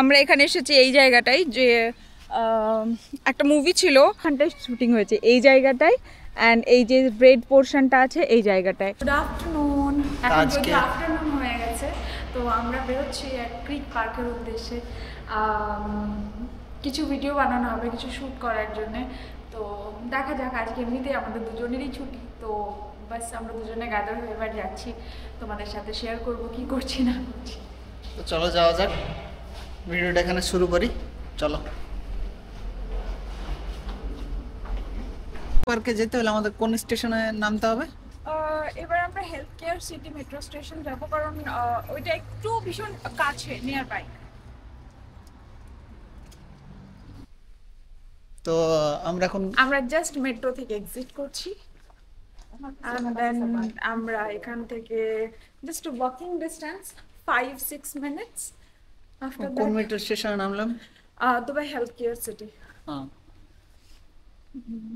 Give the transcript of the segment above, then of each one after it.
আমরা এখানে এসেছি এই জায়গাটায়, যে একটা মুভি ছিল ওখানটায় শুটিং হয়েছে এই জায়গাটায়, অ্যান্ড এই যে ব্রেড পোর্শনটা আছে এই জায়গাটায়। গুড আফটারনুন, এখন যদিও আফটারনুন হয়ে গেছে, তো আমরা বেরোচ্ছি এক ক্রিক পার্কের উদ্দেশ্যে। কিছু ভিডিও বানানো হবে, কিছু শ্যুট করার জন্যে। তো দেখা যাক, আজকে এমনিতেই আমাদের দুজনেরই ছুটি, তো বাস আমরা দুজনে গ্যাদার হয়ে এবার যাচ্ছি, তোমাদের সাথে শেয়ার করব কি করছি না করছি। তো চলো যাওয়া যাক, ভিডিওটা এখানে শুরু করি, চলো। পার্কে যেতে হলে আমাদের কোন স্টেশনে নামতে হবে? এবার আমরা health care city metro station যাবো, কারণ ওইটা একটু ভীষণ কাছে, নিয়ার বাই। তো আমরা জাস্ট মেট্রো থেকে এক্সিট করছি, and then আমরা এখান থেকে just walking distance 5-6 minutes after কোন দ্যাট মেট্রো স্টেশনে নামলাম? Dubai health care city.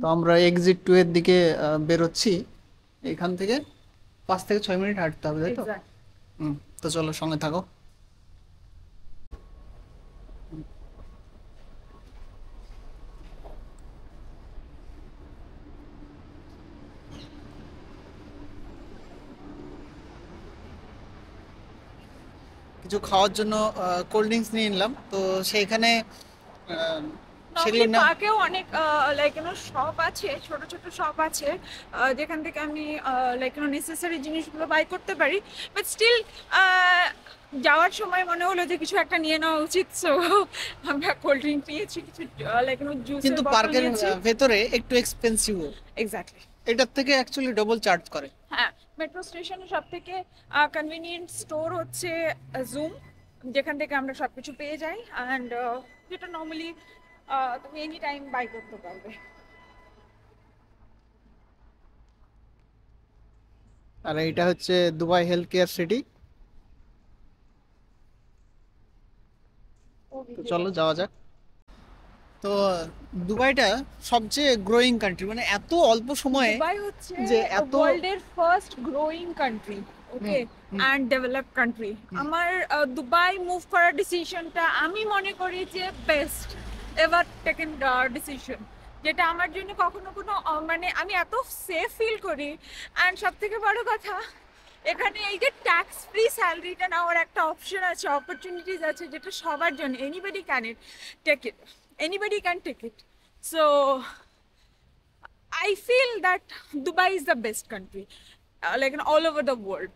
তো আমরা এক্সিট 2 এর দিকে বেরোচ্ছি, এখান থেকে 5 থেকে 6 মিনিট হাঁটতে হবে, তাই তো? তো চলো সঙ্গে থাকো। কিছু খাওয়ার জন্য কোল্ড ড্রিঙ্কস নিয়ে নিলাম, তো সেইখানে পার্কেও অনেক লাইক শপ আছে, ছোট ছোট শপ আছে, যেখান থেকে আমি লাইক নেসেসারি জিনিসগুলো বাই করতে পারি, বাট স্টিল যাওয়ার সময় মনে হলো যে কিছু একটা নিয়ে নেওয়া উচিত, সো আমরা কোল্ড ড্রিঙ্ক নিয়েছি, কিছু লাইক জুস। কিন্তু পার্কের ভেতরে একটু এক্সপেন্সিভ, এক্স্যাক্টলি এটার থেকে অ্যাকচুয়ালি ডবল চার্জ করে। হ্যাঁ, মেট্রো স্টেশনে সব থেকে কনভিনিয়েন্ট স্টোর হচ্ছে জুম, যেখান থেকে আমরা সবকিছু পেয়ে যাই, অ্যান্ড যেটা নর্মালি তুমি এনি টাইম বাই করতে পারবে। আর এটা হচ্ছে দুবাই হেলথ কেয়ার সিটি। তো চলো যাওয়া যাক। তো দুবাইটা সবচেয়ে গ্রোয়িং কান্ট্রি, মানে এত অল্প সময়ে দুবাই হচ্ছে যে এত ওয়ার্ল্ডের first growing country, okay, and developed country. আমার দুবাই মুভ করার ডিসিশনটা আমি মনে করি যে বেস্ট এভার টেকেন ডিসিশন, যেটা আমার জন্য কখনো কোনো মানে আমি এত সেফ ফিল করি। অ্যান্ড সব থেকে বড় কথা, এখানে এই যে ট্যাক্স ফ্রি স্যালারিটা নেওয়ার একটা অপশন আছে, অপরচুনিটিস আছে, যেটা সবার জন্য anybody can take it, anybody can take it. So I feel that Dubai is the best country, like in all over the world.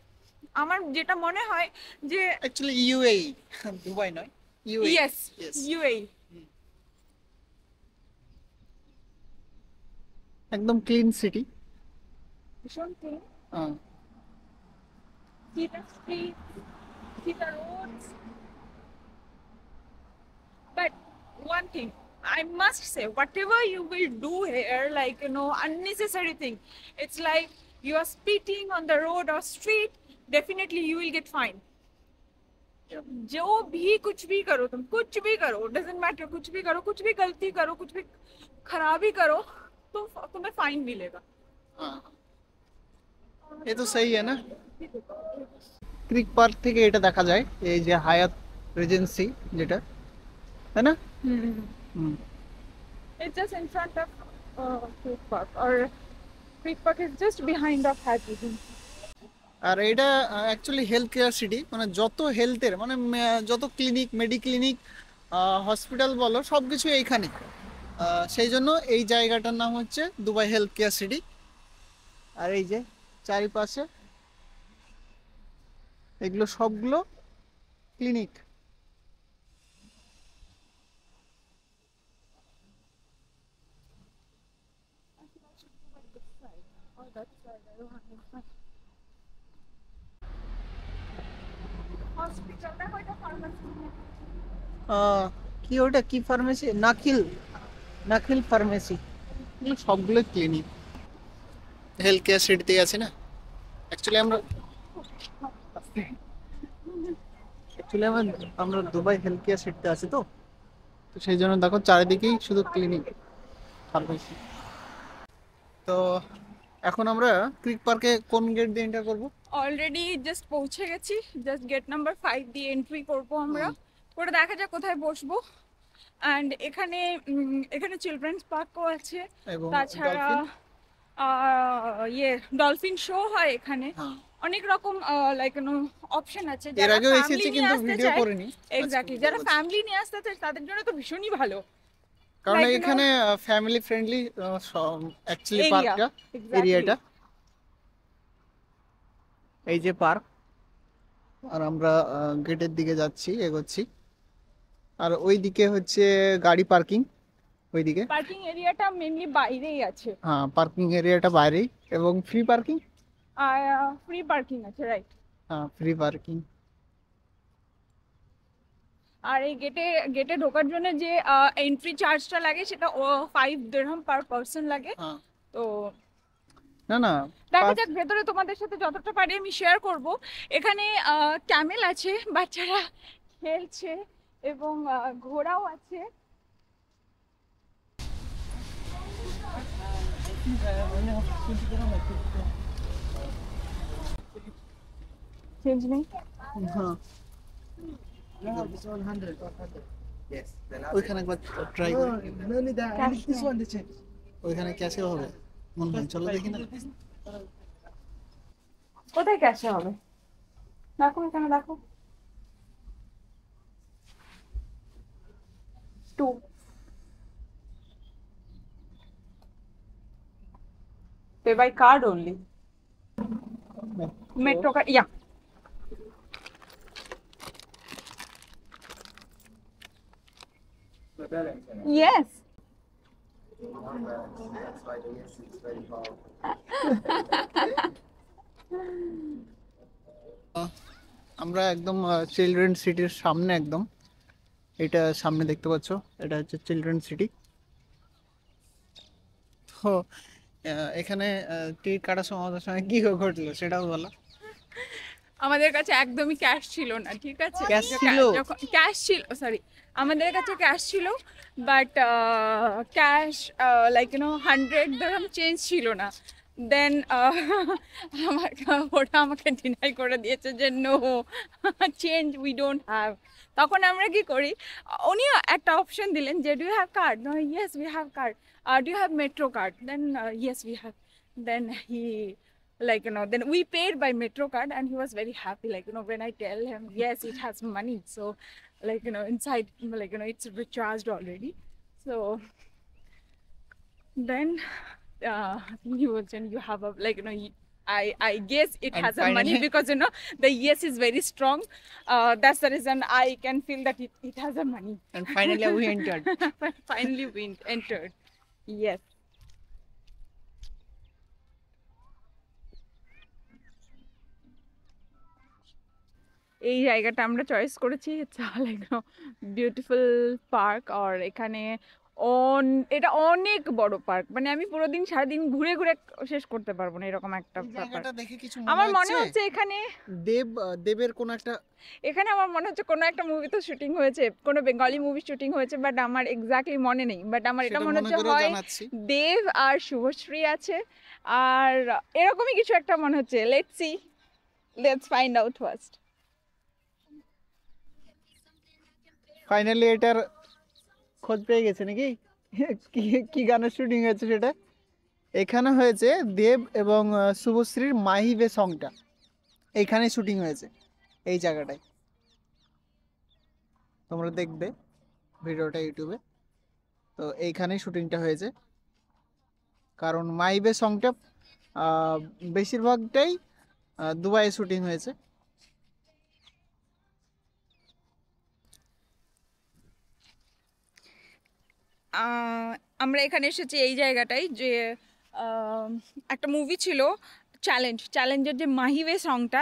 আমার যেটা মনে হয় যে অ্যাকচুয়ালি ইউএই, দুবাই নয়, ইউএই। yes, UAE একদম ক্লিন সিটি, ভীষণ clean, see the streets, see the roads, but one thing I must say, whatever you will do here, like unnecessary thing, it's like you are spitting on the road or street, definitely you will get fined. जो भी कुछ भी करो, तुम कुछ भी करो, doesn't matter, कुछ भी करो, कुछ भी गलती करो, कुछ भी खराबी करो, तो तुम्हें फाइन मिलेगा। ये तो सही है ना। ক্রিক পার্ক থেকে এটা দেখা যায়, এই যে হায়াত রিজেন্সি, যেটা, তাই না? It's just in front of Creek Park, or Creek Park is just behind of Hyatt Regency. আর এটা অ্যাকচুয়ালি হেলথ কেয়ার সিটি, মানে যত হেলথের মানে যত ক্লিনিক, মেডিক্লিনিক, হসপিটাল বলো, সব কিছু এইখানে। সেই জন্য এই জায়গাটার নাম হচ্ছে দুবাই হেলথ কেয়ার সিটি। আর এই যে চারিপাশে এগুলো সবগুলো ক্লিনিক। কি ওটা, কি ফার্মেসি? নাখিল ফার্মেসি, সবগুলো ক্লিনিক হেলথ কেয়ার সিটিতে আছে না। অ্যাকচুয়ালি আমরা দুবাই হেলথ কেয়ার সিটিতে আছি, তো সেই জন্য দেখো চারিদিকেই শুধু ক্লিনিক, ফার্মেসি। তো এখন আমরা ক্রিক পার্কে কোন গেট দিয়ে এন্টার করব? অলরেডি জাস্ট পৌঁছে গেছি, জাস্ট গেট নাম্বার 5 দিয়ে এন্ট্রি করব আমরা। ওটা দেখা যাক কোথায় বসবো। অ্যান্ড এখানে এখানে চিলড্রেন্স পার্কও আছে, এবং তাছাড়া ডলফিন। ডলফিন শো হয় এখানে। হ্যাঁ, অনেক রকম লাইক অপশন আছে, এর যারা আগেও ফ্যামিলি এসেছি নিয়ে কিন্তু আসতে ভিডিও চায়। করিনি, আজকে এক্স্যাক্টলি, ভিডিও যারা করছি। ফ্যামিলি নিয়ে আসতে চায় তাদের জন্য তো ভীষণই ভালো কারণ লাইক এখানে ফ্যামিলি ফ্রেন্ডলি অ্যাকচুয়ালি এরিয়া। পার্কটা, এক্স্যাক্টলি। এরিয়াটা। এই যে পার্ক, আর আমরা গেটের দিকে যাচ্ছি, এগোচ্ছি। আর ওই দিকে হচ্ছে গাড়ি পার্কিং, ওইদিকে। পার্কিং এরিয়াটা মেনলি বাইরেই আছে, হ্যাঁ, পার্কিং এরিয়াটা বাইরেই, এবং ফ্রি পার্কিং। আর ফ্রি পার্কিং আছে, রাইট। হ্যাঁ, ফ্রি পার্কিং। আর এই গেটে গেটে ঢোকার জন্য যে এন্ট্রি চার্জটা লাগে সেটা 5 দিরহাম পার পারসন লাগে। হ্যাঁ, তো না না, দেখা যাক, ভেতরে তোমাদের সাথে যতটা পারি আমি শেয়ার করব। এখানে ক্যামেল আছে, বাচ্চারা খেলছে, এবং ঘোড়াও আছে। চেঞ্জ নেই। হ্যাঁ, ওইখানে একবার ট্রাই করি। ওইখানে ক্যাশে হবে মনে হয়, চলো দেখি না। কোথায় ক্যাশে হবে? দেখো এখানে, দেখো 2 pay by card only. Metro card, yeah. Yes. আমরা একদম চিলড্রেন সিটির সামনে, একদম এটা সামনে দেখতে পাচ্ছ, এটা হচ্ছে চিলড্রেন সিটি। তো এখানে টিকিট কাটার সময় আমাদের সঙ্গে কি ঘটলো সেটাও বলো। আমাদের কাছে একদমই ক্যাশ ছিল না, ঠিক আছে? ক্যাশ ছিল? ক্যাশ ছিল, সরি, আমাদের কাছে ক্যাশ ছিল, but cash like 100 dirham change ছিল না। দেন আমাকে ওটা আমাকে ডিনাই করে দিয়েছে যে no change we don't have. তখন আমরা কি করি, উনি একটা অপশন দিলেন যে do you have card, no yes we have card, do you have metro card, then yes we have. Then he, like then we paid by metro card, and he was very happy, like when I tell him yes it has money, so like inside, like it's recharged already. So then he was saying you have a, like I guess it And has a money, finally- because the yes is very strong. That's the reason I can feel that it has a money. And finally we entered. Finally we entered. Yes. এই জায়গাটা আমরা choice করেছি, like beautiful park. আর এখানে এটা অনেক বড় park, মানে আমি পুরো দিন সারাদিন ঘুরে ঘুরে শেষ করতে পারবো না, এরকম একটা এই ব্যাপার। জায়গাটা দেখে কিছু আমার মনে হচ্ছে এখানে দেবের কোন একটা, এখানে আমার মনে হচ্ছে কোনো একটা মুভি তো শুটিং হয়েছে, কোনো বেঙ্গলি মুভি শুটিং হয়েছে, বাট আমার এক্স্যাক্টলি মনে নেই। বাট আমার এটা সেটা মনে মনে হচ্ছে করেও হয় জানাচ্ছি। দেব আর শুভশ্রী আছে, আর এরকমই কিছু একটা মনে হচ্ছে। Let's see, let's find out first. Finally এটার খোঁজ পেয়ে গেছে নাকি, কি কি গানের শুটিং হয়েছে সেটা। এখানে হয়েছে দেব এবং শুভশ্রীর মাহিবে সংটা, এইখানে শুটিং হয়েছে, এই জায়গাটায়। তোমরা দেখবে ভিডিওটা ইউটিউবে, তো এইখানেই শুটিংটা হয়েছে। কারণ মাহিবে সংটা বেশিরভাগটাই দুবাইয়ে শুটিং হয়েছে। আমরা এখানে এসেছি এই জায়গাটায়, যে একটা মুভি ছিল চ্যালেঞ্জের যে মাহিওয়ে সংটা,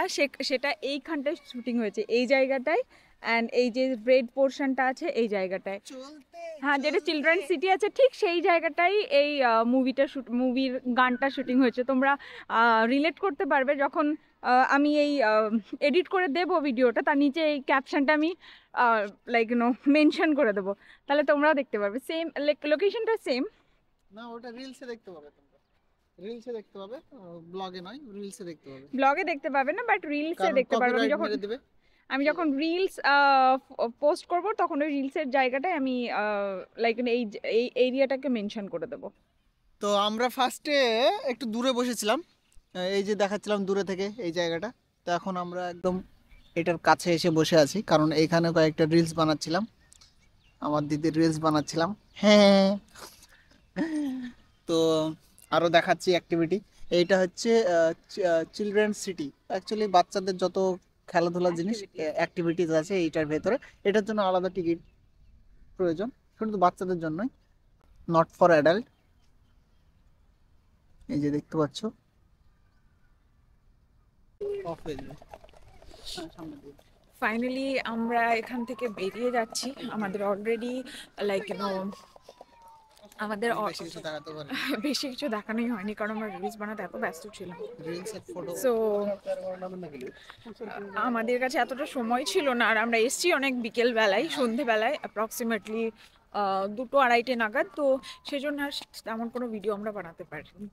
সেটা এইখানটায় শুটিং হয়েছে, এই জায়গাটায়। অ্যান্ড এই যে রেড পোর্শনটা আছে এই জায়গাটায়, হ্যাঁ, যেটা চিলড্রেন সিটি আছে ঠিক সেই জায়গাটাই এই মুভির গানটা শুটিং হয়েছে। তোমরা রিলেট করতে পারবে যখন আমি এই এডিট করে দেবো ভিডিওটা, তার নিচে এই ক্যাপশনটা আমি লাইক মেনশন করে দেবো, তাহলে তোমরাও দেখতে পারবে। সেম লোকেশনটা সেম না, ওটা রিলসে দেখতে পাবে, তোমরা রিলসে দেখতে পাবে, ব্লগে নয়, রিলসে দেখতে পাবে। ব্লগে দেখতে পাবে না, বাট রিলসে দেখতে পারবে। আমি যখন আমি যখন রিলস পোস্ট করব তখন ওই রিলসের জায়গাটায় আমি লাইক এই এই এরিয়াটাকে মেনশন করে দেবো। তো আমরা ফার্স্টে একটু দূরে বসেছিলাম, এই যে দেখাচ্ছিলাম দূরে থেকে এই জায়গাটা। তো এখন আমরা একদম এটার কাছে এসে বসে আছি, কারণ এইখানে কয়েকটা রিলস বানাচ্ছিলাম, আমার দিদির রিলস বানাচ্ছিলাম। হ্যাঁ, তো আরো দেখাচ্ছি অ্যাক্টিভিটি। এইটা হচ্ছে চিলড্রেন সিটি, অ্যাকচুয়ালি বাচ্চাদের যত খেলাধুলার জিনিস অ্যাক্টিভিটিস আছে এইটার ভেতরে। এটার জন্য আলাদা টিকিট প্রয়োজন, শুধু বাচ্চাদের জন্যই, নট ফর অ্যাডাল্ট। এই যে দেখতে পাচ্ছ, অফ হয়ে যাবে। সামনে দিয়ে ফাইনালি আমরা এখান থেকে বেরিয়ে যাচ্ছি। আমাদের অলরেডি লাইক আমাদের বেশি কিছু দেখাতে পারি, বেশি কিছু দেখানোই হয়নি, কারণ আমরা রিলস বানাতে এত ব্যস্ত ছিলাম। রিলস এর ফটো। সো আমাদের কাছে এতটা সময় ছিল না, আর আমরা এসছি অনেক বিকেল বেলায়, সন্ধেবেলায় অ্যাপ্রক্সিমেটলি 2-2-2:30 নাগাদ। তো সেজন্য আর তেমন কোনো ভিডিও আমরা বানাতে পারিনি।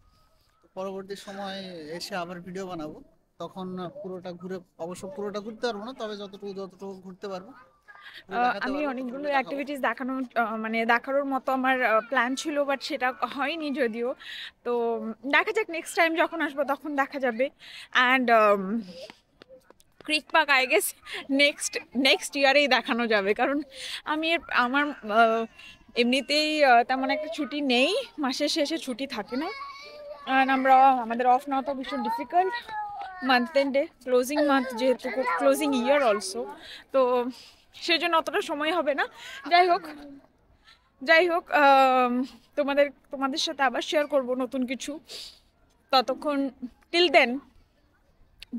পরবর্তী সময় এসে আবার ভিডিও বানাবো, তখন পুরোটা ঘুরে, অবশ্য পুরোটা ঘুরতে পারবো না, তবে যতটুকু ঘুরতে পারবো দেখাতে আমি পারবো, অনেকগুলো ততটুকু দেখাবো। অ্যাক্টিভিটিস দেখানোর মানে দেখানোর মতো আমার প্ল্যান ছিল, বাট সেটা হয়নি যদিও। তো দেখা যাক, নেক্সট টাইম যখন আসবো তখন দেখা যাবে। And Creek Park I guess next ইয়ারেই দেখানো যাবে, কারণ আমার এমনিতেই তেমন একটা ছুটি নেই, মাসের শেষে ছুটি থাকে না। আর আমাদের অফ নেওয়া তো ভীষণ ডিফিকাল্ট, মান্থ এন্ডে ক্লোজিং মান্থ, যেহেতু ক্লোজিং ইয়ার অলসো, তো সেজন্য অতটা সময় হবে না। যাই হোক তোমাদের সাথে আবার শেয়ার করব নতুন কিছু। ততক্ষণ টিল দেন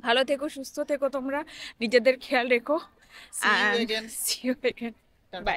ভালো থেকো, সুস্থ থেকো, তোমরা নিজেদের খেয়াল রেখো। See you again. See you again. Tata. Bye.